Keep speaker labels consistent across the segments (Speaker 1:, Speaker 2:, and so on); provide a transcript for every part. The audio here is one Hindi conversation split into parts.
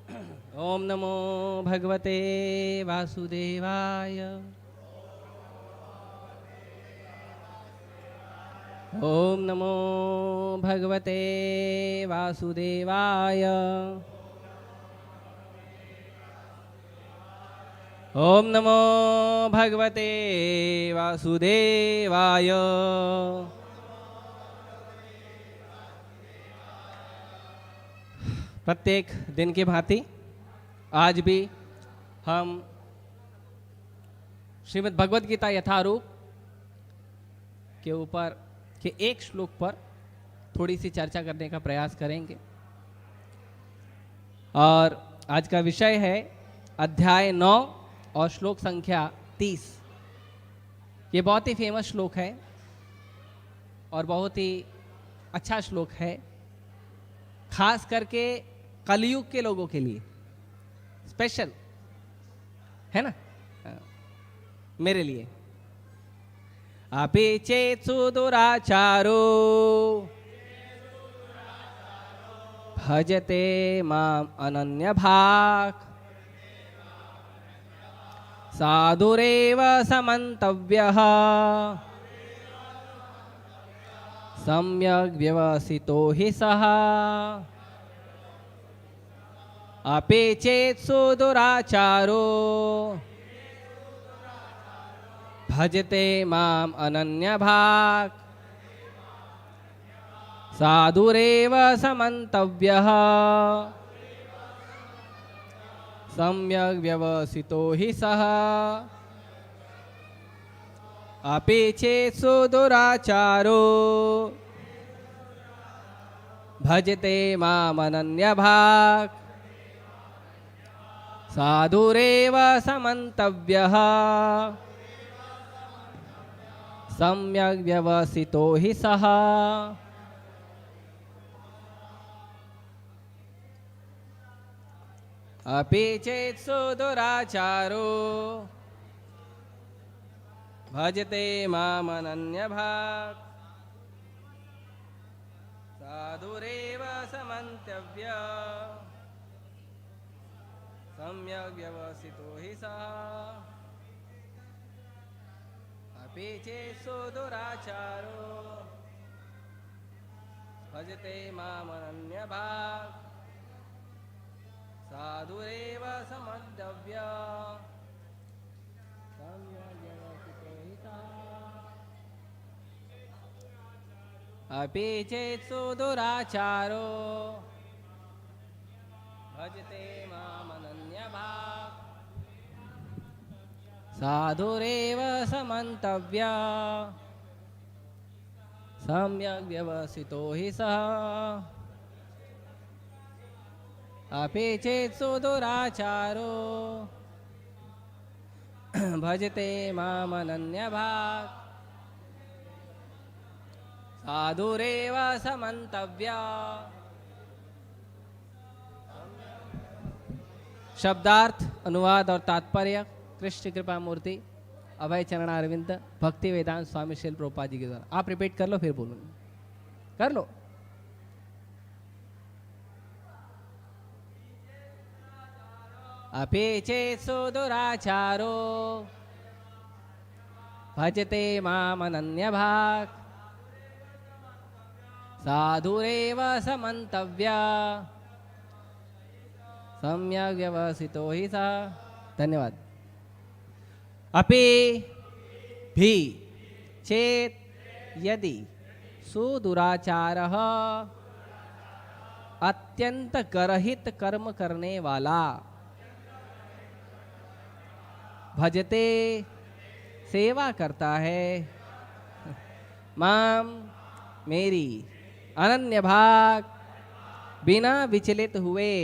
Speaker 1: ओम नमो भगवते वासुदेवाय। ओम नमो भगवते वासुदेवाय। ओम नमो भगवते वासुदेवाय। प्रत्येक दिन की भांति आज भी हम श्रीमद् भगवद गीता यथारूप के ऊपर के एक श्लोक पर थोड़ी सी चर्चा करने का प्रयास करेंगे। और आज का विषय है अध्याय 9 और श्लोक संख्या 30। ये बहुत ही फेमस श्लोक है और बहुत ही अच्छा श्लोक है, खास करके कलयुग के लोगों के लिए स्पेशल है ना। मेरे लिए अपि चेत् सुदुराचारो भजते माम् अनन्यभाक् साधुरेव समन्तव्यः सम्यग् व्यवसितो हि सः। अपि चेत् सुदुराचारो भजते माम् अनन्यभाक् साधुरेव समन्तव्यः सम्यग् व्यवसितो हि सः। अपि चेत् सुदुराचारो भजते माम् अनन्यभाक् साधुरेव समन्तव्यः सम्यग् व्यवसितो हि सः। अपि चेत् सुदुराचारो भजते माम् अनन्यभाक् साधुरेव समन्तव्यः सम्यग् व्यवसितो हि सः। अपि चेत् सुदुराचारो भजते माम् अनन्यभाक् साधुरेव समन्तव्यः सम्यग् व्यवसितो हि सः। अपि चेत् सुदुराचारो भजते माम् अनन्यभाक् साधुरेव समन्तव्यः सम्यग् व्यवसितो हि सः। अपि चेत् सुदुराचारो भजते माम् अनन्यभाक् साधुरेव समन्तव्यः। शब्दार्थ, अनुवाद और तात्पर्य कृष्ण कृपा मूर्ति अभय चरण अरविंद भक्ति वेदांत स्वामी शील प्रभुपाद जी के द्वारा। आप रिपीट कर लो फिर बोलूंगा, कर लो। अपि चेत् सुदुराचारो भजते माम् अनन्यभाक् साधुरेव समन्तव्यः सम्यग् व्यवसितो हि सः। धन्यवाद। अपि भी चेत यदि सुदुराचारः अत्यंत गर्हित कर्म करने वाला भजते सेवा करता है माम मेरी अनन्य भाग बिना विचलित हुए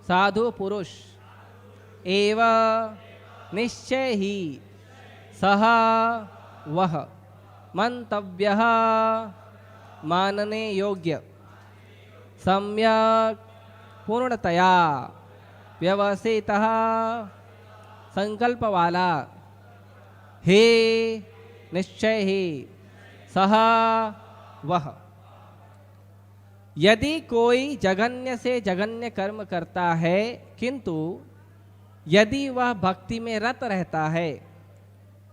Speaker 1: साधु पुरुष एवं निश्चय ही सह वह मंतव्यः मानने योग्य सम्यक पूर्णतया व्यवसितः संकल्प वाला हे निश्चय ही सह वह यदि कोई जघन्य से जघन्य कर्म करता है, किंतु यदि वह भक्ति में रत रहता है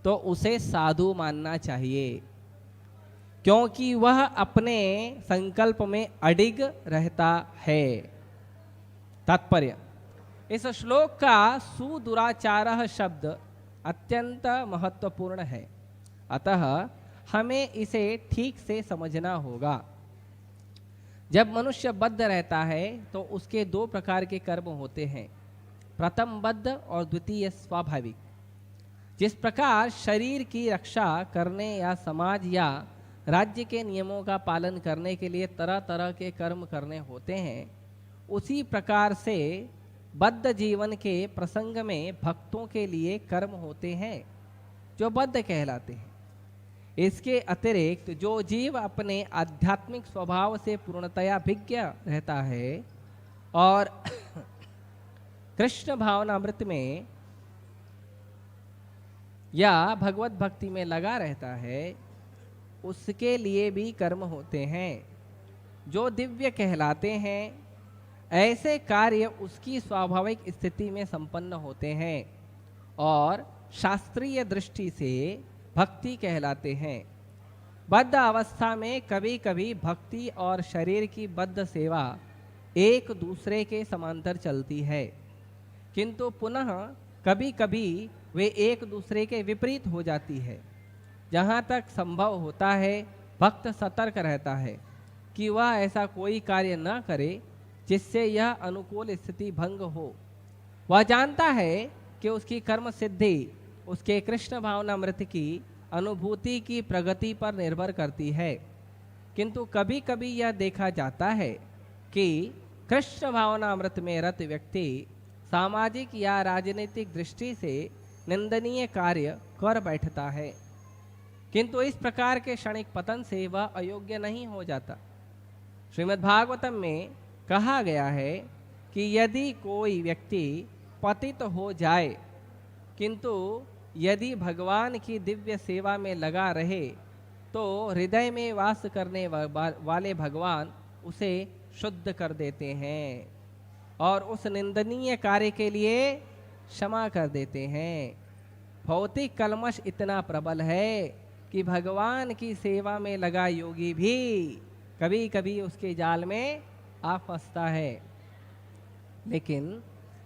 Speaker 1: तो उसे साधु मानना चाहिए, क्योंकि वह अपने संकल्प में अडिग रहता है। तात्पर्य, इस श्लोक का सुदुराचारः शब्द अत्यंत महत्वपूर्ण है, अतः हमें इसे ठीक से समझना होगा। जब मनुष्य बद्ध रहता है तो उसके दो प्रकार के कर्म होते हैं, प्रथम बद्ध और द्वितीय स्वाभाविक। जिस प्रकार शरीर की रक्षा करने या समाज या राज्य के नियमों का पालन करने के लिए तरह तरह के कर्म करने होते हैं, उसी प्रकार से बद्ध जीवन के प्रसंग में भक्तों के लिए कर्म होते हैं जो बद्ध कहलाते हैं। इसके अतिरिक्त जो जीव अपने आध्यात्मिक स्वभाव से पूर्णतया भिज्ञ रहता है और कृष्ण भावनामृत में या भगवत भक्ति में लगा रहता है, उसके लिए भी कर्म होते हैं जो दिव्य कहलाते हैं। ऐसे कार्य उसकी स्वाभाविक स्थिति में संपन्न होते हैं और शास्त्रीय दृष्टि से भक्ति कहलाते हैं। बद्ध अवस्था में कभी कभी भक्ति और शरीर की बद्ध सेवा एक दूसरे के समांतर चलती है, किंतु पुनः कभी कभी वे एक दूसरे के विपरीत हो जाती है। जहाँ तक संभव होता है, भक्त सतर्क रहता है कि वह ऐसा कोई कार्य न करे जिससे यह अनुकूल स्थिति भंग हो। वह जानता है कि उसकी कर्म सिद्धि उसके कृष्ण भावनामृत की अनुभूति की प्रगति पर निर्भर करती है, किंतु कभी कभी यह देखा जाता है कि कृष्ण भावनामृत में रत व्यक्ति सामाजिक या राजनीतिक दृष्टि से निंदनीय कार्य कर बैठता है, किंतु इस प्रकार के क्षणिक पतन से वह अयोग्य नहीं हो जाता। श्रीमद् भागवतम में कहा गया है कि यदि कोई व्यक्ति पतित हो जाए, किंतु यदि भगवान की दिव्य सेवा में लगा रहे, तो हृदय में वास करने वाले भगवान उसे शुद्ध कर देते हैं और उस निंदनीय कार्य के लिए क्षमा कर देते हैं। भौतिक कलमश इतना प्रबल है कि भगवान की सेवा में लगा योगी भी कभी कभी उसके जाल में आ फंसता है, लेकिन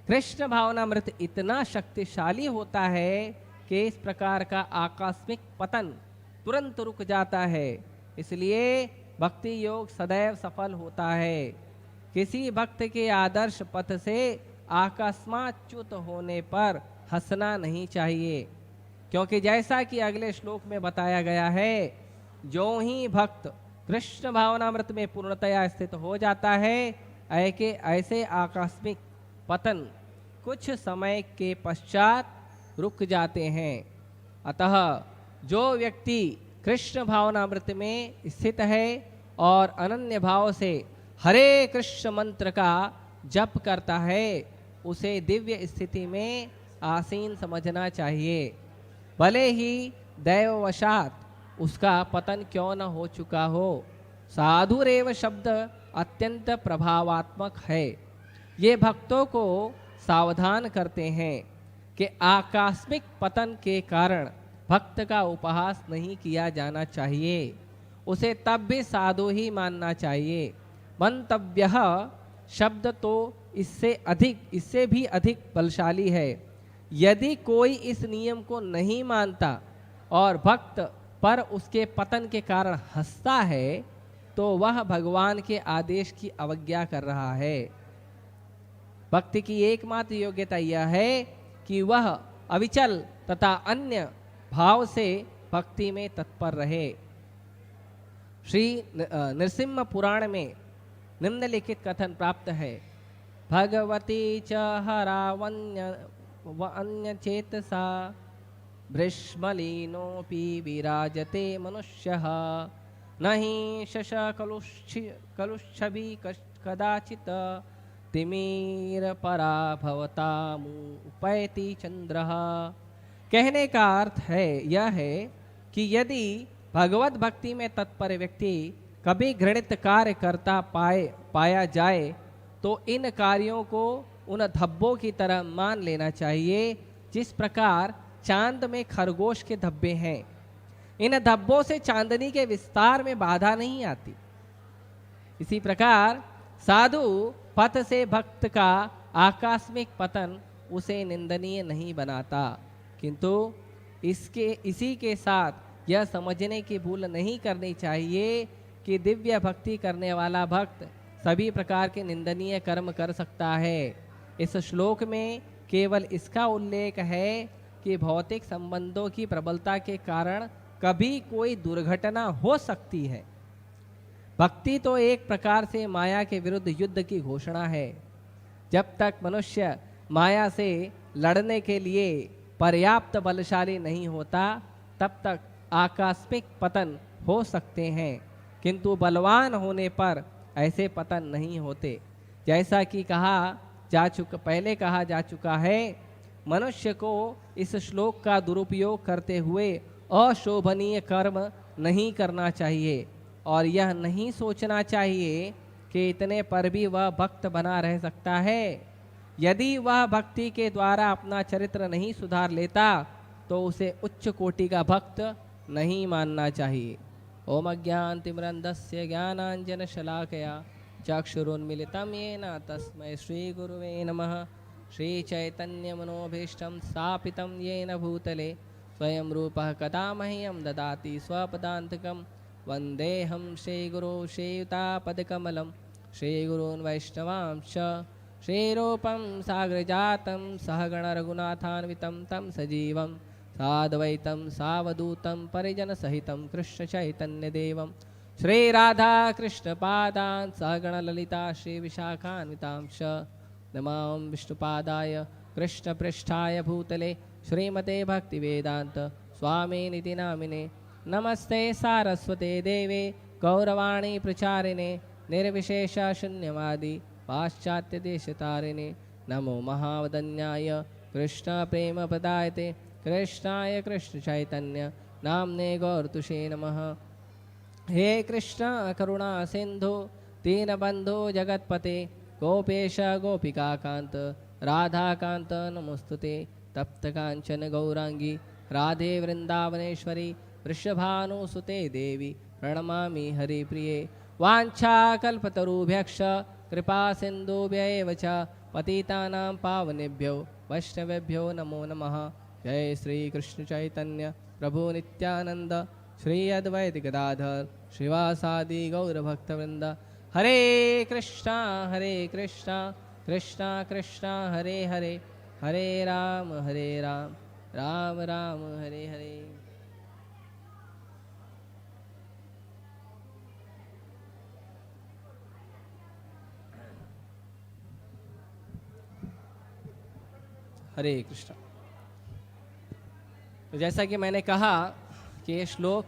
Speaker 1: कृष्ण भावनामृत इतना शक्तिशाली होता है कि इस प्रकार का आकस्मिक पतन तुरंत रुक जाता है। इसलिए भक्ति योग सदैव सफल होता है। किसी भक्त के आदर्श पथ से अकस्मात च्युत होने पर हंसना नहीं चाहिए, क्योंकि जैसा कि अगले श्लोक में बताया गया है, जो ही भक्त कृष्ण भावनामृत में पूर्णतया स्थित हो जाता है, ऐसे आकस्मिक पतन कुछ समय के पश्चात रुक जाते हैं। अतः जो व्यक्ति कृष्ण भावनामृत में स्थित है और अनन्य भाव से हरे कृष्ण मंत्र का जप करता है, उसे दिव्य स्थिति में आसीन समझना चाहिए, भले ही दैववशात उसका पतन क्यों न हो चुका हो। साधुरेव शब्द अत्यंत प्रभावात्मक है। ये भक्तों को सावधान करते हैं कि आकस्मिक पतन के कारण भक्त का उपहास नहीं किया जाना चाहिए, उसे तब भी साधु ही मानना चाहिए। मंतव्यः शब्द तो इससे भी अधिक बलशाली है। यदि कोई इस नियम को नहीं मानता और भक्त पर उसके पतन के कारण हंसता है, तो वह भगवान के आदेश की अवज्ञा कर रहा है। भक्ति की एकमात्र योग्यता यह है कि वह अविचल तथा अन्य भाव से भक्ति में तत्पर रहे। श्री नृसिंह पुराण में निम्नलिखित कथन प्राप्त है, भगवती च हरावन्य व अन्य चेतसा भृष्मलीनोऽपि विराजते मनुष्यः नहि शश कलुष्छवि कदाचित् तिमिर पराभवतामुपैति चंद्रः। कहने का अर्थ है यह है कि यदि भगवत भक्ति में तत्पर व्यक्ति कभी घृणित कार्य करता पाया जाए तो इन कार्यों को उन धब्बों की तरह मान लेना चाहिए जिस प्रकार चांद में खरगोश के धब्बे हैं। इन धब्बों से चांदनी के विस्तार में बाधा नहीं आती। इसी प्रकार साधु पथ से भक्त का आकस्मिक पतन उसे निंदनीय नहीं बनाता, किंतु इसी के साथ यह समझने की भूल नहीं करनी चाहिए कि दिव्य भक्ति करने वाला भक्त सभी प्रकार के निंदनीय कर्म कर सकता है। इस श्लोक में केवल इसका उल्लेख है कि भौतिक संबंधों की प्रबलता के कारण कभी कोई दुर्घटना हो सकती है। भक्ति तो एक प्रकार से माया के विरुद्ध युद्ध की घोषणा है। जब तक मनुष्य माया से लड़ने के लिए पर्याप्त बलशाली नहीं होता तब तक आकस्मिक पतन हो सकते हैं, किंतु बलवान होने पर ऐसे पतन नहीं होते। जैसा कि पहले कहा जा चुका है, मनुष्य को इस श्लोक का दुरुपयोग करते हुए अशोभनीय कर्म नहीं करना चाहिए और यह नहीं सोचना चाहिए कि इतने पर भी वह भक्त बना रह सकता है। यदि वह भक्ति के द्वारा अपना चरित्र नहीं सुधार लेता तो उसे उच्च कोटि का भक्त नहीं मानना चाहिए। ओम अज्ञानतिमिरन्धस्य ज्ञानाञ्जनशलाकया चक्षुरुन्मीलितं येन तस्मै श्रीगुरुवे नमः। श्रीचैतन्यमनोभीष्टं स्थापितं येन भूतले स्वयं रूपः कदा मह्यं ददाति स्वपदान्तिकं। वन्देऽहं श्रीगुरो श्रीयुतापदकमलं श्रीगुरून् वैष्णवांश्च श्रीरूपं साग्रजातं सहगणरघुनाथान्वितं तं सजीवं साद्वैतं सावधूतं परिजनसहितं कृष्णचैतन्यदेवं श्रीराधाकृष्णपादान् सहगणललिता श्रीविशाखान्वितांश्च नमां विष्णुपादाय कृष्णपृष्ठाय भूतले श्रीमते भक्तिवेदान्त स्वामिनिति नामिने। नमस्ते सारस्वते देवे गौरवाणी प्रचारिणे निर्विशेष शून्यवादी पाश्चात्यदेशतारिणे। नमो महावदन्याय कृष्ण प्रेम प्रदायते कृष्णाय कृष्ण चैतन्य नामने गौरतुषे नमः। हे कृष्ण करुणा सिंधु दीनबंधु जगतपते गोपेश गोपिकाकांत राधाकांत नमोस्तुते। तप्त कांचन गौरांगी राधे वृंदावनेश्वरी वृषभानुसुते देवी प्रणमामि हरिप्रिये। वाञ्छाकल्पतरुभ्यश्च कृपा सिन्धुभ्यैव च पतितानां पावनेभ्यो वैष्णवेभ्यो नमो नमः। जय श्री कृष्ण चैतन्य प्रभु नित्यानंद श्री अद्वैत गदाधर श्रीवासादि गौरभक्तवृंद। हरे कृष्णा कृष्णा कृष्णा हरे हरे हरे राम राम राम हरे हरे। हरे कृष्ण। तो जैसा कि मैंने कहा कि ये श्लोक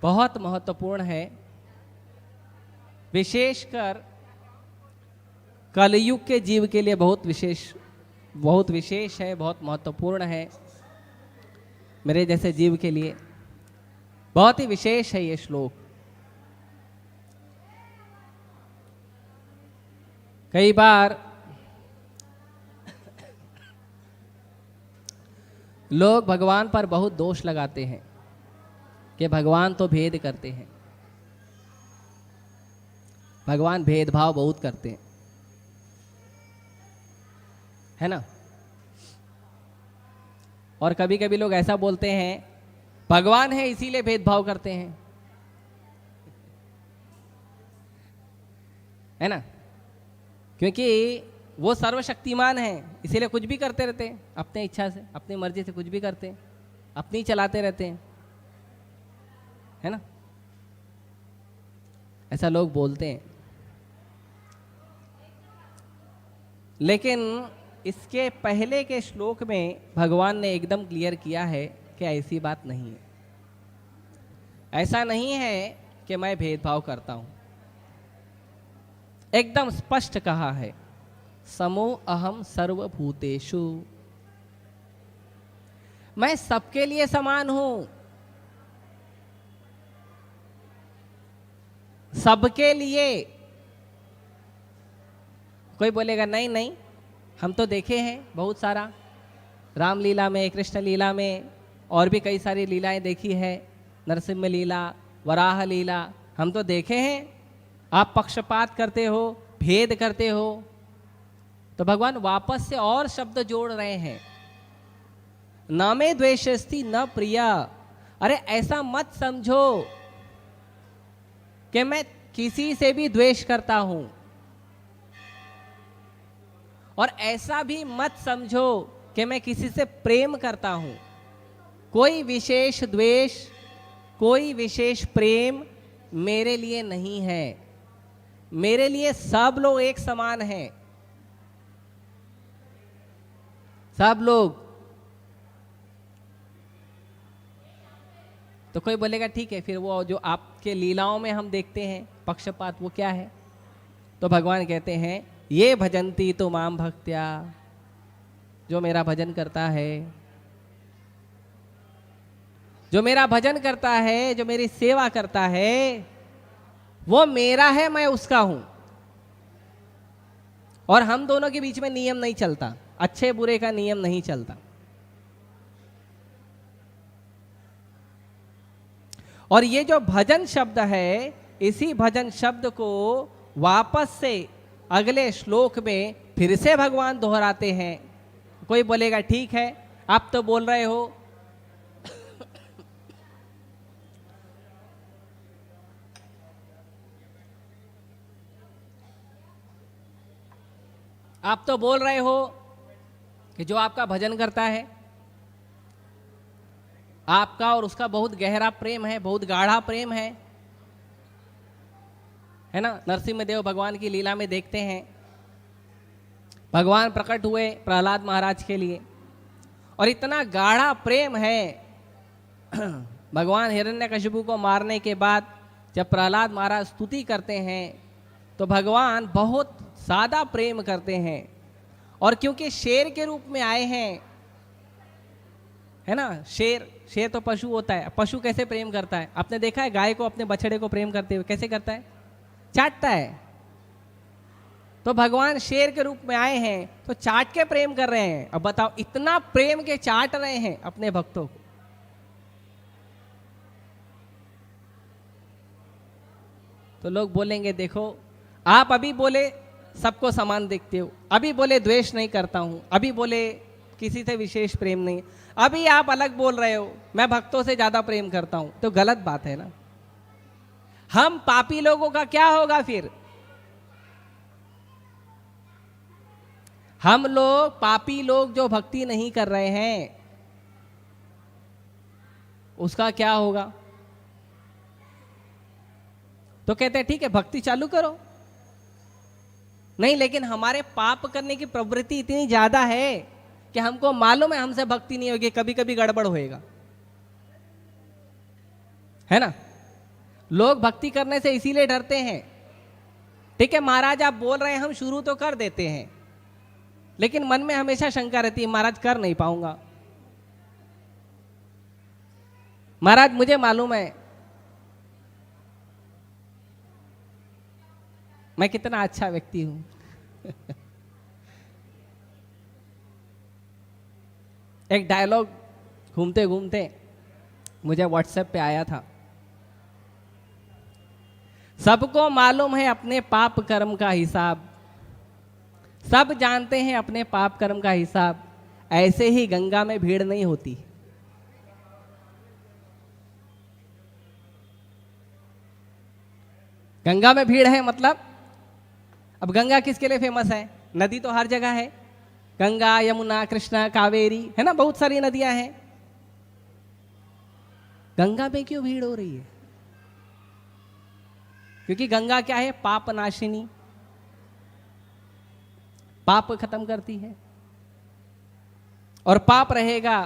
Speaker 1: बहुत महत्वपूर्ण है, विशेषकर कलयुग के जीव के लिए बहुत विशेष है, बहुत महत्वपूर्ण है। मेरे जैसे जीव के लिए बहुत ही विशेष है ये श्लोक। कई बार लोग भगवान पर बहुत दोष लगाते हैं कि भगवान तो भेद करते हैं, भगवान भेदभाव बहुत करते हैं, है ना। और कभी कभी लोग ऐसा बोलते हैं भगवान है इसीलिए भेदभाव करते हैं, है ना, क्योंकि वो सर्वशक्तिमान है इसीलिए कुछ भी करते रहते हैं, अपने इच्छा से अपनी मर्जी से कुछ भी करते हैं, अपनी चलाते रहते हैं, है ना। ऐसा लोग बोलते हैं, लेकिन इसके पहले के श्लोक में भगवान ने एकदम क्लियर किया है कि ऐसी बात नहीं है। ऐसा नहीं है कि मैं भेदभाव करता हूं, एकदम स्पष्ट कहा है समो अहम सर्वभूतेषु, मैं सबके लिए समान हूं। सबके लिए। कोई बोलेगा नहीं नहीं, हम तो देखे हैं बहुत सारा, रामलीला में, कृष्ण लीला में, और भी कई सारी लीलाएं देखी है, नरसिंह लीला, वराह लीला, हम तो देखे हैं। आप पक्षपात करते हो, भेद करते हो। तो भगवान वापस से और शब्द जोड़ रहे हैं, न मे द्वेषस्ति न प्रिया। अरे ऐसा मत समझो कि मैं किसी से भी द्वेष करता हूं, और ऐसा भी मत समझो कि मैं किसी से प्रेम करता हूं। कोई विशेष द्वेष, कोई विशेष प्रेम मेरे लिए नहीं है। मेरे लिए सब लोग एक समान हैं, सब लोग। तो कोई बोलेगा ठीक है, फिर वो जो आपके लीलाओं में हम देखते हैं पक्षपात, वो क्या है? तो भगवान कहते हैं, ये भजंती तो माम भक्त्या, जो मेरा भजन करता है, जो मेरा भजन करता है, जो मेरी सेवा करता है, वो मेरा है, मैं उसका हूं। और हम दोनों के बीच में नियम नहीं चलता, अच्छे बुरे का नियम नहीं चलता। और ये जो भजन शब्द है, इसी भजन शब्द को वापस से अगले श्लोक में फिर से भगवान दोहराते हैं। कोई बोलेगा ठीक है, आप तो बोल रहे हो आप तो बोल रहे हो कि जो आपका भजन करता है, आपका और उसका बहुत गहरा प्रेम है, बहुत गाढ़ा प्रेम है ना? नरसिंह देव भगवान की लीला में देखते हैं, भगवान प्रकट हुए प्रहलाद महाराज के लिए, और इतना गाढ़ा प्रेम है। भगवान हिरण्यकशिपु को मारने के बाद जब प्रहलाद महाराज स्तुति करते हैं, तो भगवान बहुत सादा प्रेम करते हैं। और क्योंकि शेर के रूप में आए हैं, है ना? शेर तो पशु होता है। पशु कैसे प्रेम करता है? आपने देखा है गाय को अपने बछड़े को प्रेम करते हुए? कैसे करता है? चाटता है। तो भगवान शेर के रूप में आए हैं, तो चाट के प्रेम कर रहे हैं। अब बताओ, इतना प्रेम के चाट रहे हैं अपने भक्तों को। तो लोग बोलेंगे, देखो आप अभी बोले सबको समान देखते हो, अभी बोले द्वेष नहीं करता हूं, अभी बोले किसी से विशेष प्रेम नहीं, अभी आप अलग बोल रहे हो मैं भक्तों से ज्यादा प्रेम करता हूं। तो गलत बात है ना? हम पापी लोगों का क्या होगा फिर? हम लोग पापी लोग जो भक्ति नहीं कर रहे हैं, उसका क्या होगा? तो कहते हैं ठीक है, भक्ति चालू करो। नहीं, लेकिन हमारे पाप करने की प्रवृत्ति इतनी ज्यादा है कि हमको मालूम है हमसे भक्ति नहीं होगी, कभी कभी गड़बड़ होएगा, है ना? लोग भक्ति करने से इसीलिए डरते हैं। ठीक है महाराज, आप बोल रहे हैं, हम शुरू तो कर देते हैं, लेकिन मन में हमेशा शंका रहती है, महाराज कर नहीं पाऊंगा, महाराज मुझे मालूम है मैं कितना अच्छा व्यक्ति हूं। एक डायलॉग घूमते घूमते मुझे व्हाट्सएप पे आया था, सबको मालूम है अपने पाप कर्म का हिसाब, सब जानते हैं अपने पाप कर्म का हिसाब, ऐसे ही गंगा में भीड़ नहीं होती। गंगा में भीड़ है मतलब, अब गंगा किसके लिए फेमस है? नदी तो हर जगह है, गंगा, यमुना, कृष्णा, कावेरी, है ना? बहुत सारी नदियां हैं। गंगा में क्यों भीड़ हो रही है? क्योंकि गंगा क्या है? पाप नाशिनी, पाप खत्म करती है। और पाप रहेगा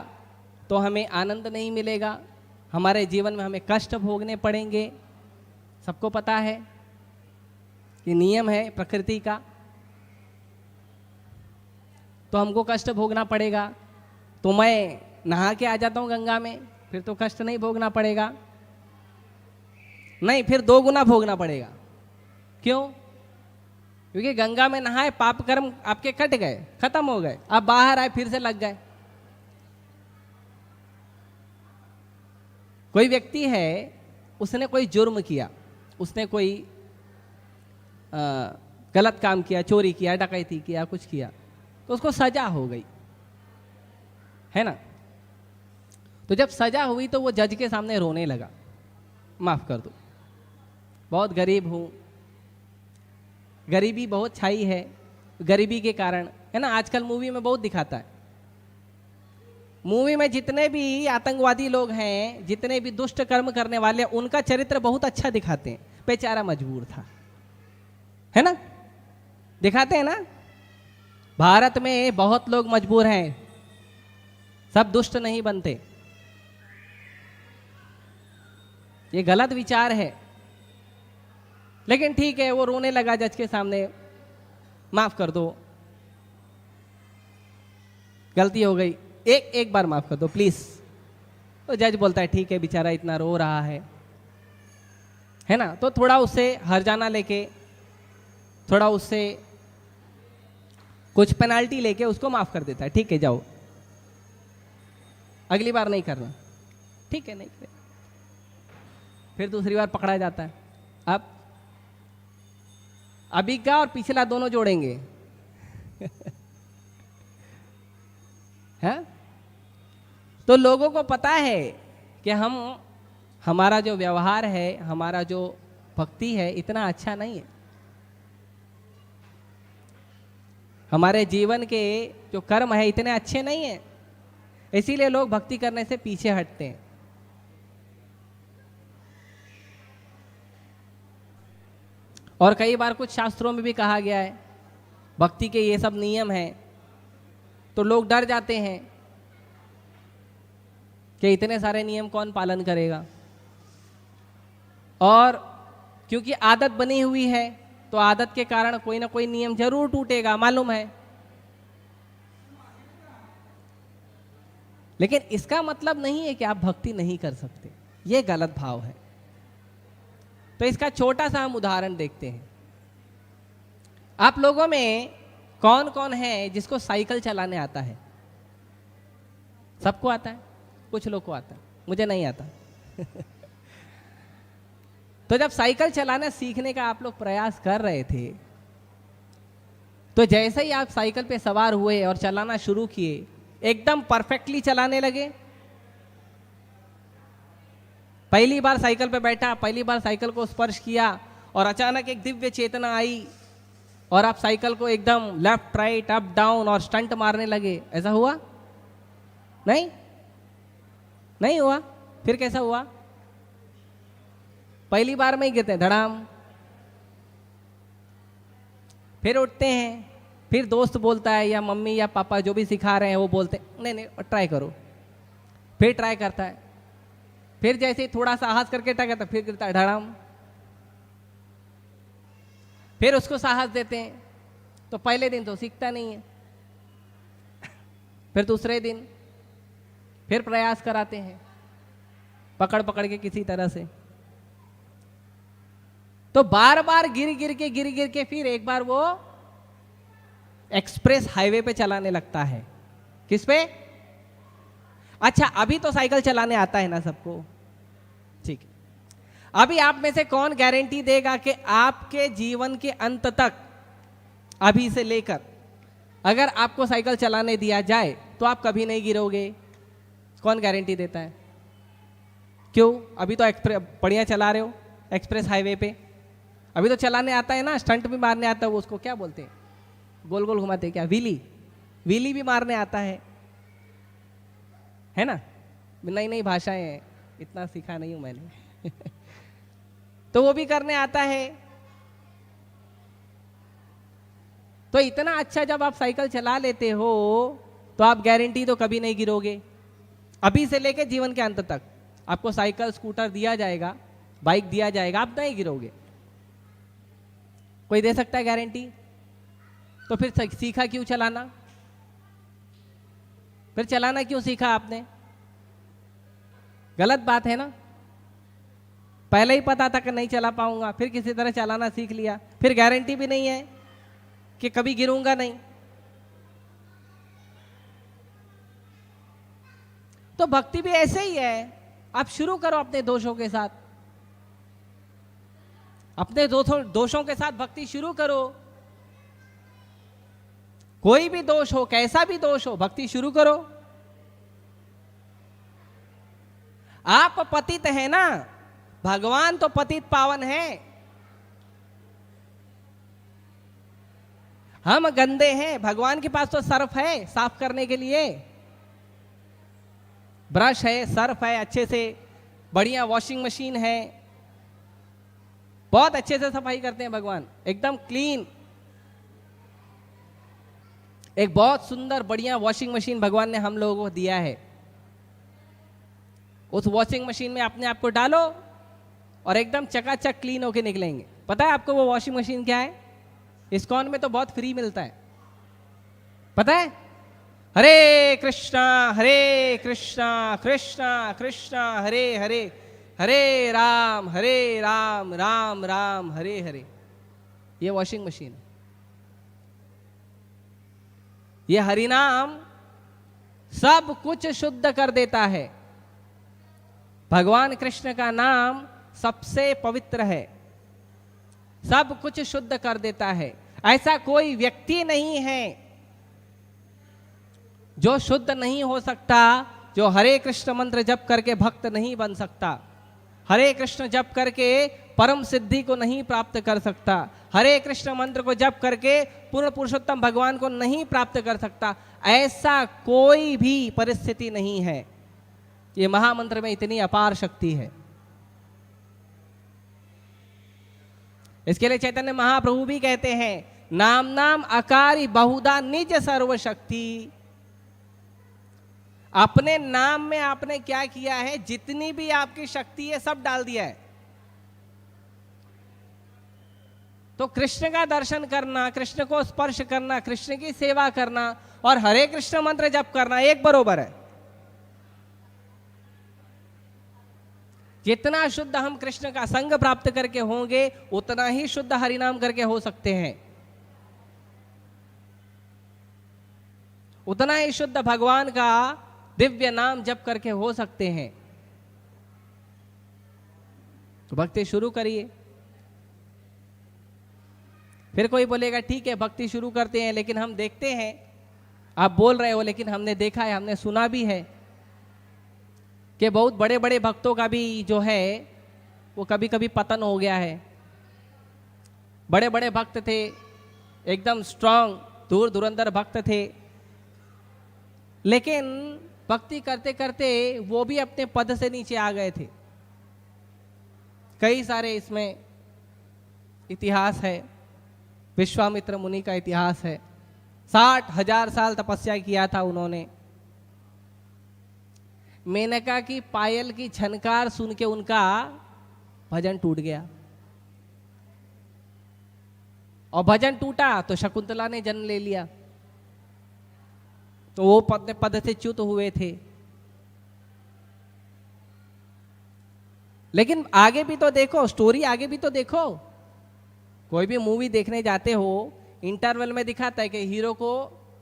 Speaker 1: तो हमें आनंद नहीं मिलेगा, हमारे जीवन में हमें कष्ट भोगने पड़ेंगे। सबको पता है, ये नियम है प्रकृति का, तो हमको कष्ट भोगना पड़ेगा। तो मैं नहा के आ जाता हूं गंगा में, फिर तो कष्ट नहीं भोगना पड़ेगा, नहीं फिर 2 गुना भोगना पड़ेगा। क्यों? क्योंकि गंगा में नहाए, पाप कर्म आपके कट गए, खत्म हो गए, आप बाहर आए फिर से लग गए। कोई व्यक्ति है, उसने कोई जुर्म किया, उसने कोई गलत काम किया, चोरी किया, डकैती किया, कुछ किया, तो उसको सजा हो गई, है ना। तो जब सजा हुई तो वो जज के सामने रोने लगा, माफ कर दो, बहुत गरीब हूं, गरीबी बहुत छाई है, गरीबी के कारण, है ना। आजकल मूवी में बहुत दिखाता है, मूवी में जितने भी आतंकवादी लोग हैं, जितने भी दुष्ट कर्म करने वाले, उनका चरित्र बहुत अच्छा दिखाते हैं। बेचारा मजबूर था, है ना, दिखाते हैं ना। भारत में बहुत लोग मजबूर हैं, सब दुष्ट नहीं बनते, ये गलत विचार है। लेकिन ठीक है, वो रोने लगा जज के सामने, माफ कर दो, गलती हो गई, एक बार माफ कर दो प्लीज। तो जज बोलता है ठीक है, बेचारा इतना रो रहा है ना, तो थोड़ा उससे हर्जाना लेके, थोड़ा उससे कुछ पेनाल्टी लेके उसको माफ कर देता है। ठीक है, जाओ, अगली बार नहीं करना। ठीक है, नहीं करे। फिर दूसरी बार पकड़ा जाता है। अब अभी का और पिछला दोनों जोड़ेंगे है। तो लोगों को पता है कि हमारा जो व्यवहार है, हमारा जो भक्ति है, इतना अच्छा नहीं है। हमारे जीवन के जो कर्म है इतने अच्छे नहीं है, इसीलिए लोग भक्ति करने से पीछे हटते हैं। और कई बार कुछ शास्त्रों में भी कहा गया है भक्ति के ये सब नियम हैं, तो लोग डर जाते हैं कि इतने सारे नियम कौन पालन करेगा। और क्योंकि आदत बनी हुई है, तो आदत के कारण कोई ना कोई नियम जरूर टूटेगा, मालूम है। लेकिन इसका मतलब नहीं है कि आप भक्ति नहीं कर सकते, यह गलत भाव है। तो इसका छोटा सा हम उदाहरण देखते हैं। आप लोगों में कौन कौन है जिसको साइकिल चलाने आता है? सबको आता है, कुछ लोग को आता है, मुझे नहीं आता तो जब साइकिल चलाना सीखने का आप लोग प्रयास कर रहे थे, तो जैसे ही आप साइकिल पे सवार हुए और चलाना शुरू किए, एकदम परफेक्टली चलाने लगे। पहली बार साइकिल पे बैठा, पहली बार साइकिल को स्पर्श किया और अचानक एक दिव्य चेतना आई और आप साइकिल को एकदम लेफ्ट राइट अप डाउन और स्टंट मारने लगे। ऐसा हुआ? नहीं, नहीं हुआ। फिर कैसा हुआ? पहली बार में ही गिरते हैं धड़ाम, फिर उठते हैं, फिर दोस्त बोलता है या मम्मी या पापा जो भी सिखा रहे हैं वो बोलते हैं नहीं नहीं ट्राई करो, फिर ट्राई करता है, फिर जैसे थोड़ा साहस करके ट्राई करता है, फिर गिरता है धड़ाम, फिर उसको साहस देते हैं। तो पहले दिन तो सीखता नहीं है, फिर दूसरे दिन फिर प्रयास कराते हैं पकड़ पकड़ के किसी तरह से। तो बार बार गिर गिर के फिर एक बार वो एक्सप्रेस हाईवे पे चलाने लगता है। किस पे? अच्छा, अभी तो साइकिल चलाने आता है ना सबको, ठीक है। अभी आप में से कौन गारंटी देगा कि आपके जीवन के अंत तक, अभी से लेकर, अगर आपको साइकिल चलाने दिया जाए तो आप कभी नहीं गिरोगे? कौन गारंटी देता है? क्यों? अभी तो बढ़िया चला रहे हो एक्सप्रेस हाईवे पे, अभी तो चलाने आता है ना, स्टंट भी मारने आता है, वो उसको क्या बोलते हैं, गोल गोल घुमाते हैं क्या, व्हीली, व्हीली भी मारने आता है ना। नई नई भाषाएं हैं, इतना सीखा नहीं हूं मैंने तो वो भी करने आता है। तो इतना अच्छा जब आप साइकिल चला लेते हो तो आप गारंटी तो कभी नहीं गिरोगे। अभी से लेकर जीवन के अंत तक आपको साइकिल स्कूटर दिया जाएगा, बाइक दिया जाएगा, आप नहीं गिरोगे। कोई दे सकता है गारंटी? तो फिर सीखा क्यों चलाना? फिर चलाना क्यों सीखा आपने? गलत बात है ना। पहले ही पता था कि नहीं चला पाऊंगा, फिर किसी तरह चलाना सीख लिया, फिर गारंटी भी नहीं है कि कभी गिरूंगा नहीं। तो भक्ति भी ऐसे ही है। आप शुरू करो अपने दोषों के साथ, अपने दोषों के साथ भक्ति शुरू करो। कोई भी दोष हो, कैसा भी दोष हो, भक्ति शुरू करो। आप पतित है ना, भगवान तो पतित पावन है। हम गंदे हैं, भगवान के पास तो सर्फ है साफ करने के लिए, ब्रश है, सर्फ है, अच्छे से बढ़िया वॉशिंग मशीन है, बहुत अच्छे से सफाई करते हैं भगवान, एकदम क्लीन। एक बहुत सुंदर बढ़िया वॉशिंग मशीन भगवान ने हम लोगों को दिया है। उस वॉशिंग मशीन में अपने आप को डालो और एकदम चकाचक क्लीन होके निकलेंगे। पता है आपको वो वॉशिंग मशीन क्या है? इस्कॉन में तो बहुत फ्री मिलता है, पता है? हरे कृष्णा कृष्णा कृष्णा हरे हरे, हरे राम राम राम हरे हरे। ये वॉशिंग मशीन है। ये हरिनाम सब कुछ शुद्ध कर देता है। भगवान कृष्ण का नाम सबसे पवित्र है, सब कुछ शुद्ध कर देता है। ऐसा कोई व्यक्ति नहीं है जो शुद्ध नहीं हो सकता, जो हरे कृष्ण मंत्र जप करके भक्त नहीं बन सकता, हरे कृष्ण जप करके परम सिद्धि को नहीं प्राप्त कर सकता, हरे कृष्ण मंत्र को जप करके पूर्ण पुरुषोत्तम भगवान को नहीं प्राप्त कर सकता। ऐसा कोई भी परिस्थिति नहीं है। ये महामंत्र में इतनी अपार शक्ति है। इसके लिए चैतन्य महाप्रभु भी कहते हैं, नाम नाम अकारी बहुधा निज सर्वशक्ति। अपने नाम में आपने क्या किया है, जितनी भी आपकी शक्ति है सब डाल दिया है। तो कृष्ण का दर्शन करना, कृष्ण को स्पर्श करना, कृष्ण की सेवा करना और हरे कृष्ण मंत्र जप करना एक बरोबर है। जितना शुद्ध हम कृष्ण का संग प्राप्त करके होंगे, उतना ही शुद्ध हरिनाम करके हो सकते हैं, उतना ही शुद्ध भगवान का दिव्य नाम जप करके हो सकते हैं। तो भक्ति शुरू करिए। फिर कोई बोलेगा ठीक है भक्ति शुरू करते हैं, लेकिन हम देखते हैं, आप बोल रहे हो लेकिन हमने देखा है, हमने सुना भी है कि बहुत बड़े बड़े भक्तों का भी जो है वो कभी कभी पतन हो गया है। बड़े बड़े भक्त थे, एकदम स्ट्रांग, दूर धुरंधर भक्त थे, लेकिन भक्ति करते करते वो भी अपने पद से नीचे आ गए थे। कई सारे इसमें इतिहास है। विश्वामित्र मुनि का इतिहास है। 60,000 साल तपस्या किया था उन्होंने। मेनका की पायल की झनकार सुन के उनका भजन टूट गया, और भजन टूटा तो शकुंतला ने जन्म ले लिया, तो वो पद से च्युत हुए थे। लेकिन आगे भी तो देखो, स्टोरी आगे भी तो देखो। कोई भी मूवी देखने जाते हो, इंटरवल में दिखाता है कि हीरो को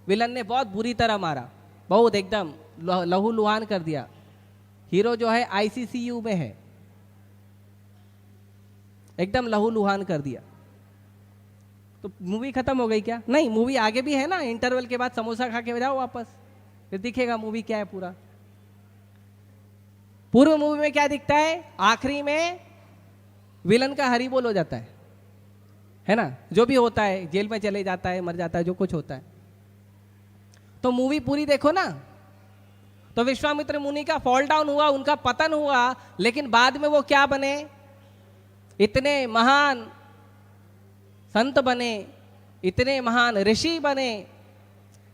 Speaker 1: विलन ने बहुत बुरी तरह मारा, बहुत एकदम लहू लुहान कर दिया। हीरो जो है आईसीसीयू में है, एकदम लहू लुहान कर दिया। तो मूवी खत्म हो गई क्या? नहीं, मूवी आगे भी है ना। इंटरवल के बाद समोसा खा के जाओ वापस, फिर दिखेगा मूवी क्या है पूरा। पूर्व मूवी में क्या दिखता है? आखिरी में विलन का हरी बोल हो जाता है ना? जो भी होता है, जेल में चले जाता है, मर जाता है, जो कुछ होता है। तो मूवी पूरी देखो ना। तो विश्वामित्र मुनि का फॉल डाउन हुआ, उनका पतन हुआ, लेकिन बाद में वो क्या बने? इतने महान संत बने, इतने महान ऋषि बने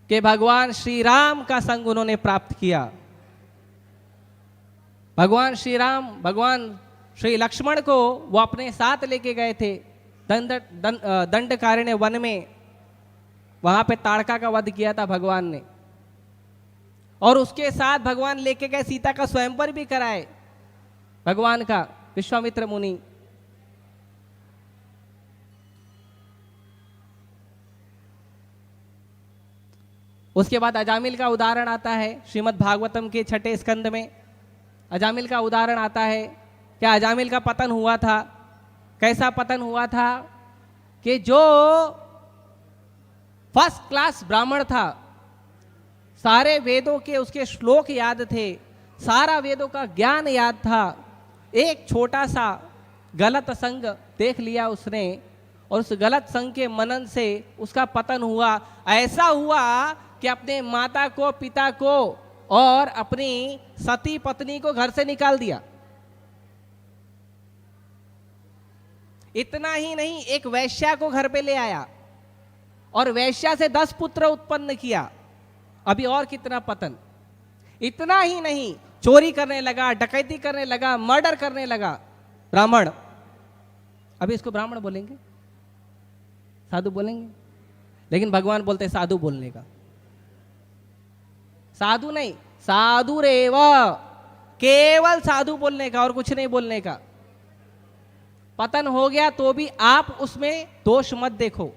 Speaker 1: कि भगवान श्री राम का संग उन्होंने प्राप्त किया। भगवान श्री राम, भगवान श्री लक्ष्मण को वो अपने साथ लेके गए थे दंडकारण्य वन में। वहां पे ताड़का का वध किया था भगवान ने, और उसके साथ भगवान लेके गए सीता का स्वयंवर भी कराए भगवान का, विश्वामित्र मुनि। उसके बाद अजामिल का उदाहरण आता है श्रीमद् भागवतम के 6ठे स्कंद में। अजामिल का उदाहरण आता है। क्या अजामिल का पतन हुआ था? कैसा पतन हुआ था कि जो फर्स्ट क्लास ब्राह्मण था, सारे वेदों के उसके श्लोक याद थे, सारा वेदों का ज्ञान याद था, एक छोटा सा गलत संग देख लिया उसने और उस गलत संग के मनन से उसका पतन हुआ। ऐसा हुआ कि अपने माता को, पिता को और अपनी सती पत्नी को घर से निकाल दिया। इतना ही नहीं, एक वैश्या को घर पे ले आया और वैश्या से 10 पुत्र उत्पन्न किया। अभी और कितना पतन। इतना ही नहीं, चोरी करने लगा, डकैती करने लगा, मर्डर करने लगा ब्राह्मण। अभी इसको ब्राह्मण बोलेंगे? साधु बोलेंगे? लेकिन भगवान बोलते साधु बोलने का। साधु नहीं, साधु रेव, केवल साधु बोलने का और कुछ नहीं बोलने का। पतन हो गया तो भी आप उसमें दोष मत देखो।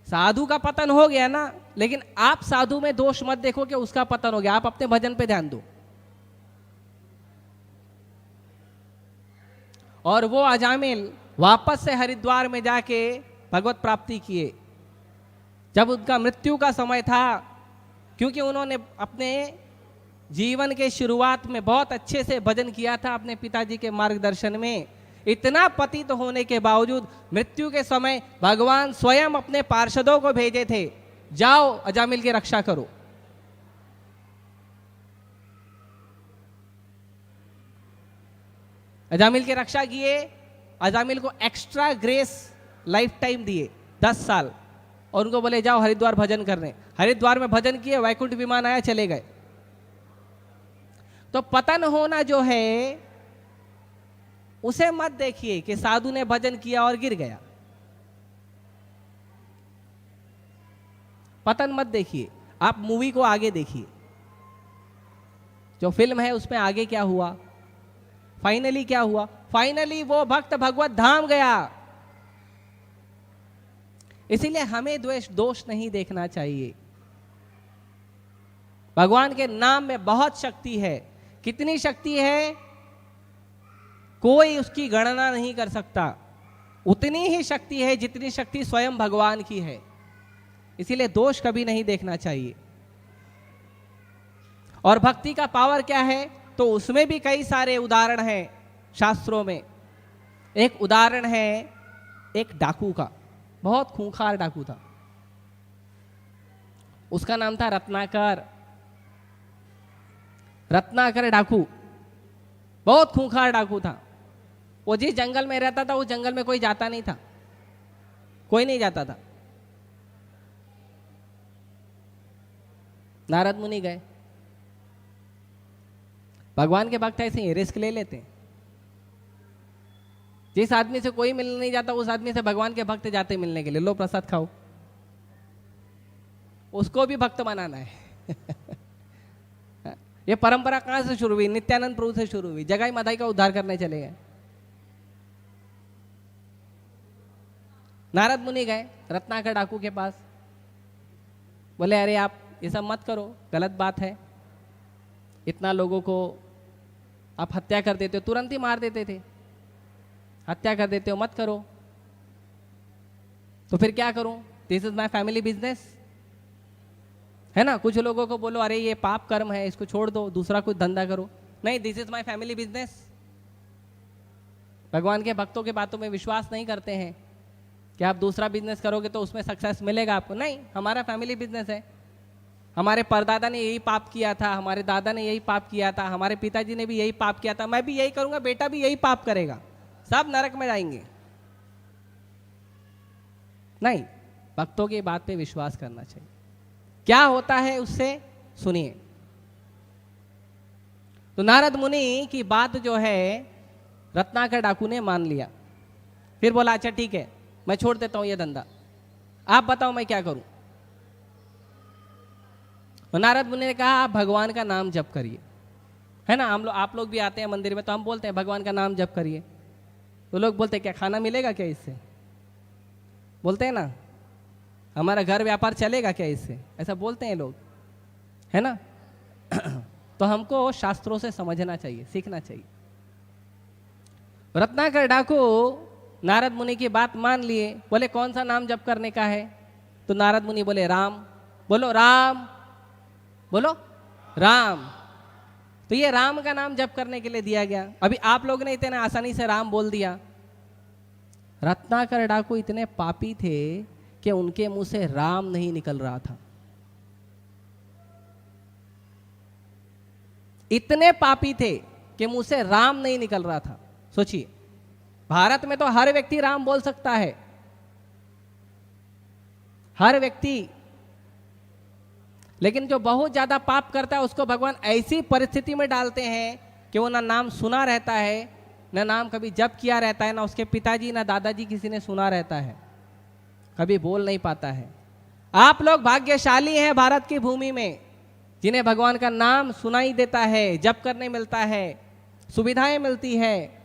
Speaker 1: साधु का पतन हो गया ना, लेकिन आप साधु में दोष मत देखो कि उसका पतन हो गया। आप अपने भजन पे ध्यान दो। और वो अजामिल वापस से हरिद्वार में जाके भगवत प्राप्ति किए। जब उनका मृत्यु का समय था, क्योंकि उन्होंने अपने जीवन के शुरुआत में बहुत अच्छे से भजन किया था अपने पिताजी के मार्गदर्शन में, इतना पतित होने के बावजूद मृत्यु के समय भगवान स्वयं अपने पार्षदों को भेजे थे, जाओ अजामिल की रक्षा करो। अजामिल की रक्षा किए। अजामिल को एक्स्ट्रा ग्रेस लाइफ टाइम दिए 10 साल और उनको बोले जाओ हरिद्वार भजन करने। हरिद्वार में भजन किए, वैकुंठ विमान आया, चले गए। तो पतन होना जो है उसे मत देखिए कि साधु ने भजन किया और गिर गया। पतन मत देखिए, आप मूवी को आगे देखिए। जो फिल्म है उसमें आगे क्या हुआ, फाइनली क्या हुआ। फाइनली वो भक्त भगवत धाम गया। इसीलिए हमें दोष नहीं देखना चाहिए। भगवान के नाम में बहुत शक्ति है। कितनी शक्ति है कोई उसकी गणना नहीं कर सकता। उतनी ही शक्ति है जितनी शक्ति स्वयं भगवान की है। इसीलिए दोष कभी नहीं देखना चाहिए। और भक्ति का पावर क्या है, तो उसमें भी कई सारे उदाहरण हैं शास्त्रों में। एक उदाहरण है एक डाकू का, बहुत खूंखार डाकू था। उसका नाम था रत्नाकर। रत्नाकर डाकू बहुत खूंखार डाकू था। वो जिस जंगल में रहता था उस जंगल में कोई जाता नहीं था, कोई नहीं जाता था। नारद मुनि गए। भगवान के भक्त ऐसे ही रिस्क ले लेते हैं। जिस आदमी से कोई मिलने नहीं जाता उस आदमी से भगवान के भक्त जाते मिलने के लिए, लो प्रसाद खाओ। उसको भी भक्त बनाना है। ये परंपरा कहां से शुरू हुई? नित्यानंद प्रभु से शुरू हुई। जगाई माधाई का उद्धार करने चले गए। नारद मुनि गए रत्नाकर डाकू के पास, बोले अरे आप ये सब मत करो, गलत बात है। इतना लोगों को आप हत्या कर देते हो, तुरंत ही मार देते थे, हत्या कर देते हो, मत करो। तो फिर क्या करूं? This is my family business, है ना। कुछ लोगों को बोलो अरे ये पाप कर्म है, इसको छोड़ दो, दूसरा कुछ धंधा करो। नहीं, this is my family business. भगवान के भक्तों के बातों में विश्वास नहीं करते हैं कि आप दूसरा बिजनेस करोगे तो उसमें सक्सेस मिलेगा आपको। नहीं, हमारा फैमिली बिजनेस है। हमारे परदादा ने यही पाप किया था, हमारे दादा ने यही पाप किया था, हमारे पिताजी ने भी यही पाप किया था, मैं भी यही करूंगा, बेटा भी यही पाप करेगा, सब नरक में जाएंगे। नहीं, भक्तों की बात पे विश्वास करना चाहिए। क्या होता है उससे सुनिए। तो नारद मुनि की बात जो है रत्नाकर डाकू ने मान लिया। फिर बोला अच्छा ठीक है, मैं छोड़ देता हूं ये धंधा, आप बताओ मैं क्या करूं। तो नारद मुनि ने कहा आप भगवान का नाम जप करिए, है ना। हम लोग, आप लोग भी आते हैं मंदिर में तो हम बोलते हैं भगवान का नाम जप करिए, तो लोग बोलते हैं क्या खाना मिलेगा क्या इससे, बोलते हैं ना। हमारा घर व्यापार चलेगा क्या इससे, ऐसा बोलते हैं लोग, है ना। तो हमको शास्त्रों से समझना चाहिए, सीखना चाहिए। रत्नाकर डाकू नारद मुनि की बात मान लिए, बोले कौन सा नाम जप करने का है, तो नारद मुनि बोले राम, बोलो राम, बोलो राम। तो ये राम का नाम जप करने के लिए दिया गया। अभी आप लोग ने इतने आसानी से राम बोल दिया, रत्नाकर डाकू इतने पापी थे कि उनके मुंह से राम नहीं निकल रहा था। इतने पापी थे कि मुंह से राम नहीं निकल रहा था। सोचिए, भारत में तो हर व्यक्ति राम बोल सकता है, हर व्यक्ति, लेकिन जो बहुत ज्यादा पाप करता है उसको भगवान ऐसी परिस्थिति में डालते हैं कि वो ना नाम सुना रहता है, ना नाम कभी जप किया रहता है, ना उसके पिताजी ना दादाजी किसी ने सुना रहता है, कभी बोल नहीं पाता है। आप लोग भाग्यशाली हैं भारत की भूमि में, जिन्हें भगवान का नाम सुनाई देता है, जप करने मिलता है, सुविधाएं मिलती है।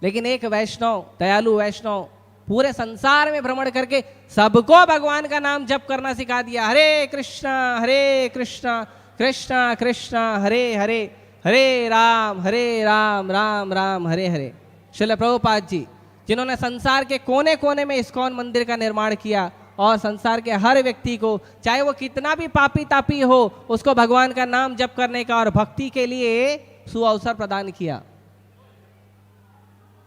Speaker 1: लेकिन एक वैष्णव, दयालु वैष्णव पूरे संसार में भ्रमण करके सबको भगवान का नाम जप करना सिखा दिया। हरे कृष्णा कृष्णा कृष्णा हरे हरे, हरे राम राम राम हरे हरे। श्रील प्रभुपाद जी, जिन्होंने संसार के कोने कोने में इस्कॉन मंदिर का निर्माण किया और संसार के हर व्यक्ति को, चाहे वो कितना भी पापी तापी हो, उसको भगवान का नाम जप करने का और भक्ति के लिए सुअवसर प्रदान किया।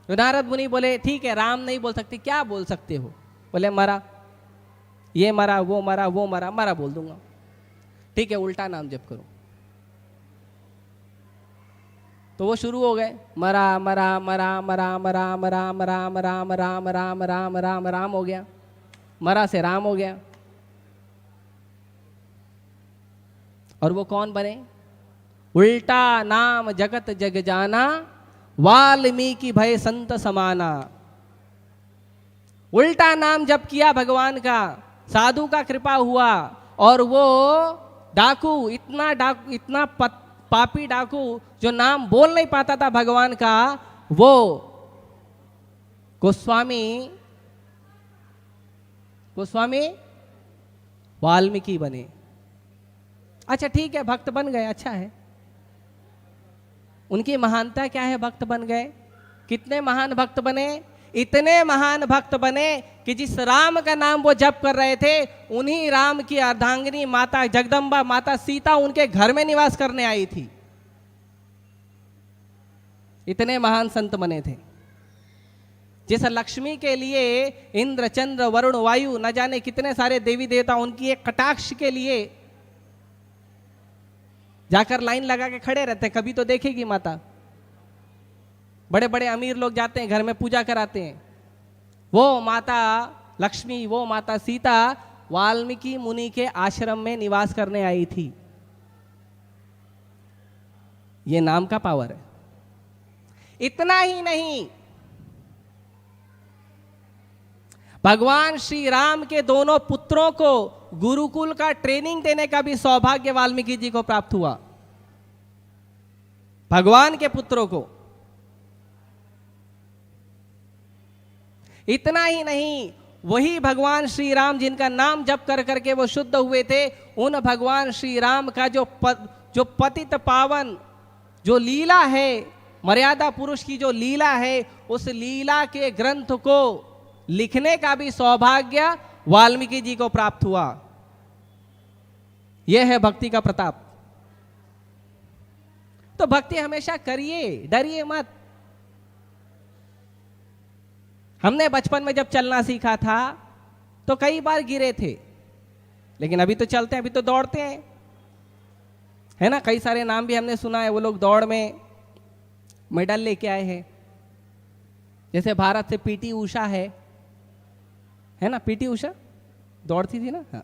Speaker 1: नारद मुनि बोले ठीक है, राम नहीं बोल सकते, क्या बोल सकते हो, बोले मरा, ये मरा, वो मरा, वो मरा, मरा बोल दूंगा। ठीक है, उल्टा नाम जप करो। तो वो शुरू हो गए, मरा मरा मरा मरा मरा मरा मरा मरा मरा मरा मरा मरा राम हो गया, मरा से राम हो गया। और वो कौन बने, उल्टा नाम जगत जग जाना, वाल्मीकि भय संत समाना। उल्टा नाम जप किया भगवान का, साधु का कृपा हुआ, और वो डाकू, इतना पापी डाकू जो नाम बोल नहीं पाता था भगवान का, वो गोस्वामी वाल्मीकि बने। अच्छा ठीक है, भक्त बन गए, अच्छा है। उनकी महानता क्या है, भक्त बन गए। कितने महान भक्त बने, इतने महान भक्त बने कि जिस राम का नाम वो जप कर रहे थे, उन्हीं राम की अर्धांगिनी माता जगदम्बा माता सीता उनके घर में निवास करने आई थी। इतने महान संत बने थे। जिस लक्ष्मी के लिए इंद्र चंद्र वरुण वायु न जाने कितने सारे देवी देवता उनकी एक कटाक्ष के लिए जाकर लाइन लगा के खड़े रहते हैं, कभी तो देखेगी माता। बड़े बड़े अमीर लोग जाते हैं घर में पूजा कराते हैं। वो माता लक्ष्मी, वो माता सीता वाल्मीकि मुनि के आश्रम में निवास करने आई थी। ये नाम का पावर है। इतना ही नहीं, भगवान श्री राम के दोनों पुत्रों को गुरुकुल का ट्रेनिंग देने का भी सौभाग्य वाल्मीकि जी को प्राप्त हुआ। भगवान के पुत्रों को। इतना ही नहीं, वही भगवान श्री राम जिनका नाम जप कर करके वो शुद्ध हुए थे, उन भगवान श्री राम का जो पतित पावन जो लीला है, मर्यादा पुरुष की जो लीला है, उस लीला के ग्रंथ को लिखने का भी सौभाग्य वाल्मीकि जी को प्राप्त हुआ। यह है भक्ति का प्रताप। तो भक्ति हमेशा करिए, डरिए मत। हमने बचपन में जब चलना सीखा था तो कई बार गिरे थे, लेकिन अभी तो चलते हैं, अभी तो दौड़ते हैं, है ना। कई सारे नाम भी हमने सुना है, वो लोग दौड़ में मेडल लेके आए हैं। जैसे भारत से पीटी उषा है ना, पीटी उषा दौड़ती थी ना, हाँ।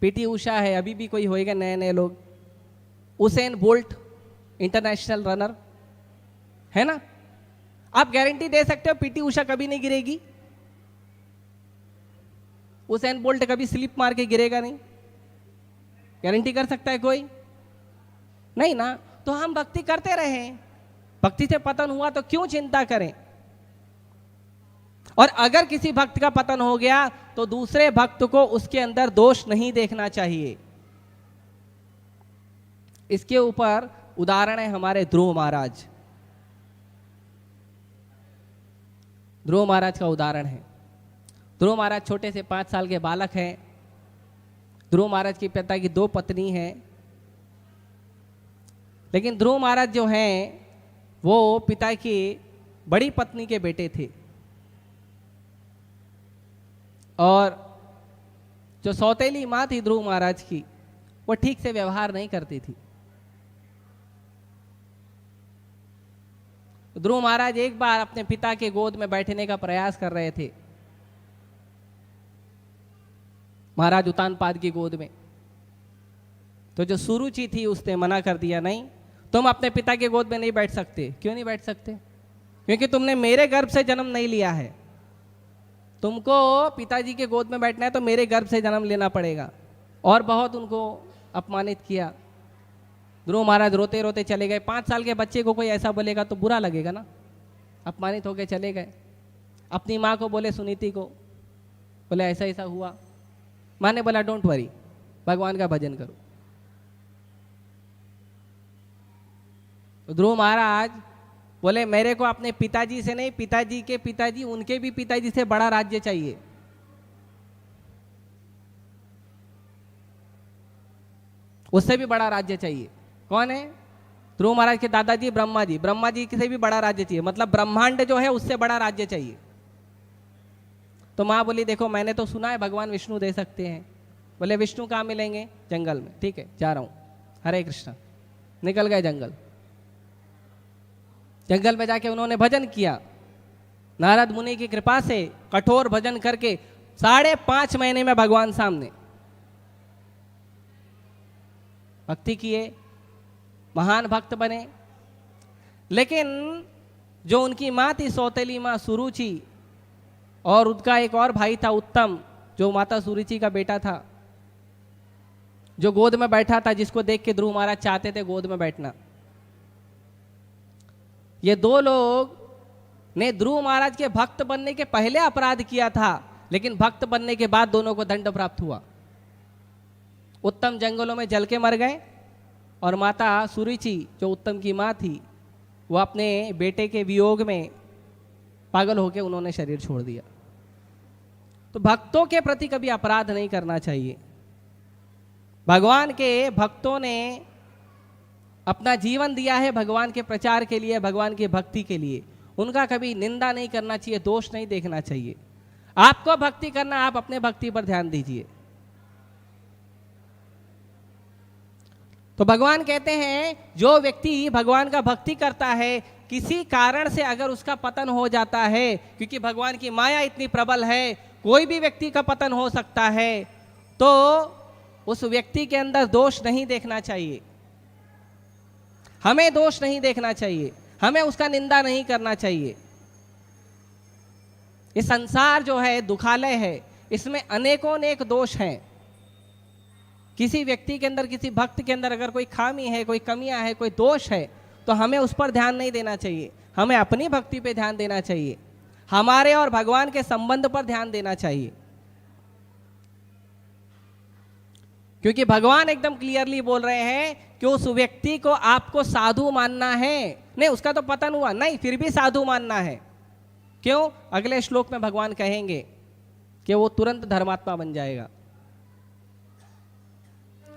Speaker 1: पीटी उषा है, अभी भी कोई होएगा नए नए लोग। उसेन बोल्ट इंटरनेशनल रनर है ना। आप गारंटी दे सकते हो पीटी उषा कभी नहीं गिरेगी, उसेन बोल्ट कभी स्लिप मार के गिरेगा नहीं, गारंटी कर सकता है कोई? नहीं ना, तो हम भक्ति करते रहें। भक्ति से पतन हुआ तो क्यों चिंता करें। और अगर किसी भक्त का पतन हो गया तो दूसरे भक्त को उसके अंदर दोष नहीं देखना चाहिए। इसके ऊपर उदाहरण है हमारे ध्रुव महाराज। ध्रुव महाराज का उदाहरण है। ध्रुव महाराज छोटे से 5 साल के बालक हैं। ध्रुव महाराज के पिता की 2 पत्नी हैं, लेकिन ध्रुव महाराज जो हैं वो पिता की बड़ी पत्नी के बेटे थे, और जो सौतेली माँ थी ध्रुव महाराज की, वो ठीक से व्यवहार नहीं करती थी। ध्रुव महाराज एक बार अपने पिता के गोद में बैठने का प्रयास कर रहे थे, महाराज उत्तानपाद की गोद में। तो जो सुरुचि थी उसने मना कर दिया, नहीं तुम अपने पिता के गोद में नहीं बैठ सकते। क्यों नहीं बैठ सकते? क्योंकि तुमने मेरे गर्भ से जन्म नहीं लिया है। तुमको पिताजी के गोद में बैठना है तो मेरे गर्भ से जन्म लेना पड़ेगा। और बहुत उनको अपमानित किया। ध्रुव महाराज रोते रोते चले गए। 5 साल के बच्चे को कोई ऐसा बोलेगा तो बुरा लगेगा ना। अपमानित होकर चले गए। अपनी माँ को बोले, सुनीति को बोले ऐसा ऐसा हुआ। माँ ने बोला डोंट वरी, भगवान का भजन करो। तो ध्रुव महाराज बोले मेरे को अपने पिताजी से नहीं, पिताजी के पिताजी, उनके भी पिताजी से बड़ा राज्य चाहिए। उससे भी बड़ा राज्य चाहिए। कौन है? ध्रुव महाराज के दादाजी ब्रह्मा जी। ब्रह्मा जी से भी बड़ा राज्य चाहिए, मतलब ब्रह्मांड जो है उससे बड़ा राज्य चाहिए। तो माँ बोली देखो मैंने तो सुना है भगवान विष्णु दे सकते हैं। बोले विष्णु कहाँ मिलेंगे? जंगल में। ठीक है जा रहा हूँ, हरे कृष्णा। निकल गए जंगल। जंगल में जाके उन्होंने भजन किया। नारद मुनि की कृपा से कठोर भजन करके 5.5 महीने में भगवान सामने भक्ति किए, महान भक्त बने। लेकिन जो उनकी माँ थी सौतेली माँ सुरुचि, और उनका एक और भाई था उत्तम, जो माता सुरुचि का बेटा था, जो गोद में बैठा था, जिसको देख के ध्रुव महाराज चाहते थे गोद में बैठना। ये 2 लोग ने ध्रुव महाराज के भक्त बनने के पहले अपराध किया था, लेकिन भक्त बनने के बाद दोनों को दंड प्राप्त हुआ। उत्तम जंगलों में जल के मर गए, और माता सुरुचि जो उत्तम की माँ थी वो अपने बेटे के वियोग में पागल होकर उन्होंने शरीर छोड़ दिया। तो भक्तों के प्रति कभी अपराध नहीं करना चाहिए। भगवान के भक्तों ने अपना जीवन दिया है भगवान के प्रचार के लिए, भगवान की भक्ति के लिए। उनका कभी निंदा नहीं करना चाहिए, दोष नहीं देखना चाहिए। आपको भक्ति करना, आप अपने भक्ति पर ध्यान दीजिए। तो भगवान कहते हैं जो व्यक्ति भगवान का भक्ति करता है, किसी कारण से अगर उसका पतन हो जाता है, क्योंकि भगवान की माया इतनी प्रबल है, कोई भी व्यक्ति का पतन हो सकता है, तो उस व्यक्ति के अंदर दोष नहीं देखना चाहिए। हमें दोष नहीं देखना चाहिए, हमें उसका निंदा नहीं करना चाहिए। ये संसार जो है दुखालय है, इसमें अनेकों अनेक दोष हैं। किसी व्यक्ति के अंदर, किसी भक्त के अंदर अगर कोई खामी है, कोई कमियां है, कोई दोष है, तो हमें उस पर ध्यान नहीं देना चाहिए। हमें अपनी भक्ति पे ध्यान देना चाहिए, हमारे और भगवान के संबंध पर ध्यान देना चाहिए। क्योंकि भगवान एकदम क्लियरली बोल रहे हैं कि उस व्यक्ति को आपको साधु मानना है। नहीं, उसका तो पतन हुआ नहीं, फिर भी साधु मानना है। क्यों? अगले श्लोक में भगवान कहेंगे कि वो तुरंत धर्मात्मा बन जाएगा।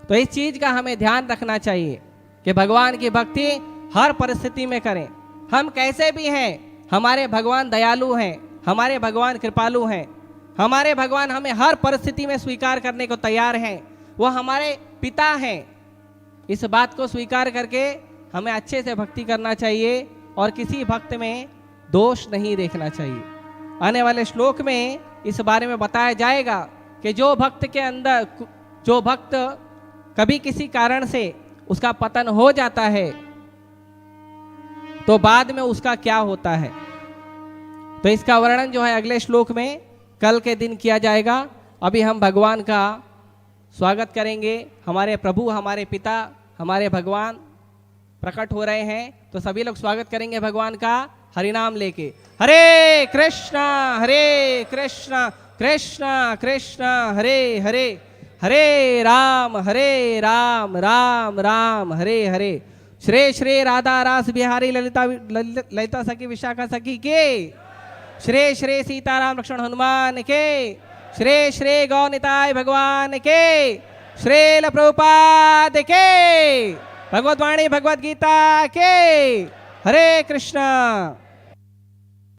Speaker 1: तो इस चीज का हमें ध्यान रखना चाहिए कि भगवान की भक्ति हर परिस्थिति में करें। हम कैसे भी हैं, हमारे भगवान दयालु हैं, हमारे भगवान कृपालु हैं, हमारे भगवान हमें हर परिस्थिति में स्वीकार करने को तैयार हैं। वो हमारे पिता हैं। इस बात को स्वीकार करके हमें अच्छे से भक्ति करना चाहिए और किसी भक्त में दोष नहीं देखना चाहिए। आने वाले श्लोक में इस बारे में बताया जाएगा कि जो भक्त के अंदर, जो भक्त कभी किसी कारण से उसका पतन हो जाता है तो बाद में उसका क्या होता है। तो इसका वर्णन जो है अगले श्लोक में कल के दिन किया जाएगा। अभी हम भगवान का स्वागत करेंगे, हमारे प्रभु, हमारे पिता, हमारे भगवान प्रकट हो रहे हैं, तो सभी लोग स्वागत करेंगे भगवान का हरिनाम लेके। हरे कृष्णा कृष्णा कृष्णा हरे हरे, हरे राम राम राम हरे हरे। श्री श्री राधा रास बिहारी ललिता सखी विशाखा सखी के, श्री श्री सीताराम लक्ष्मण हनुमान के, श्री श्री गौनिताय भगवान के, श्रील प्रभुपाद के, भगवत वाणी भगवत गीता के। हरे कृष्णा।